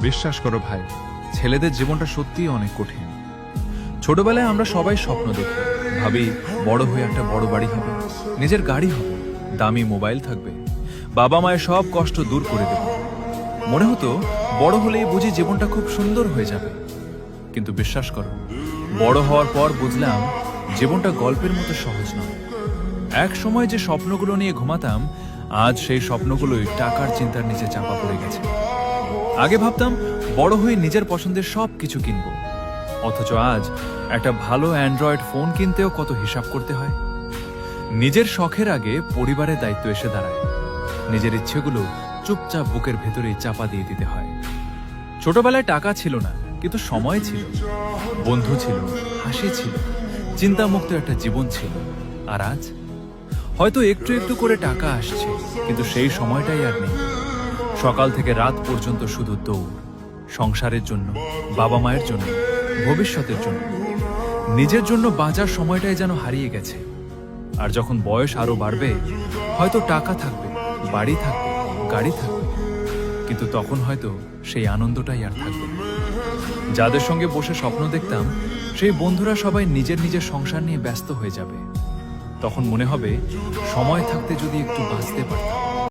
বিশ্বাস করো ভাই, ছেলেদের জীবনটা সত্যিই অনেক কঠিন। ছোটবেলায় আমরা সবাই স্বপ্ন দেখি, ভাবি বড় হয়ে একটা বড় বাড়ি হবে, নিজের গাড়ি হবে, দামি মোবাইল থাকবে, বাবা মায়ের সব কষ্ট দূর করে দেব। মনে হতো বড় হলেই বুঝি জীবনটা খুব সুন্দর হয়ে যাবে। কিন্তু বিশ্বাস করো, বড় হওয়ার পর বুঝলাম জীবনটা গল্পের মতো সহজ নয়। এক সময় যে স্বপ্নগুলো নিয়ে ঘুমাতাম, আজ সেই স্বপ্নগুলোই টাকার চিন্তার নিচে চাপা পড়ে গেছে। আগে ভাবতাম বড় হয়ে নিজের পছন্দের সব কিছু কিনব, অথচ আজ একটা ভালো অ্যান্ড্রয়েড ফোন কিনতেও কত হিসাব করতে হয়। নিজের শখের আগে পরিবারের দায়িত্ব এসে দাঁড়ায়, নিজের ইচ্ছেগুলো চুপচাপ বুকের ভেতরেই চাপা দিয়ে দিতে হয়। ছোটবেলায় টাকা ছিল না, কিন্তু সময় ছিল, বন্ধু ছিল, হাসি ছিল, চিন্তামুক্ত একটা জীবন ছিল। আর আজ হয়তো একটু একটু করে টাকা আসছে, কিন্তু সেই সময়টাই আর নেই। সকাল থেকে রাত পর্যন্ত শুধু দৌড়, সংসারের জন্য, বাবা মায়ের জন্য, ভবিষ্যতের জন্য। নিজের জন্য বাঁচার সময়টাই যেন হারিয়ে গেছে। আর যখন বয়স আরো বাড়বে, হয়তো টাকা থাকবে, বাড়ি থাকবে, গাড়ি থাকবে, কিন্তু তখন হয়তো সেই আনন্দটাই আর থাকবে না। যাদের সঙ্গে বসে স্বপ্ন দেখতাম, সেই বন্ধুরা সবাই নিজের নিজের সংসার নিয়ে ব্যস্ত হয়ে যাবে। তখন মনে হবে সময় থাকতে যদি একটু বাঁচতে পারতাম।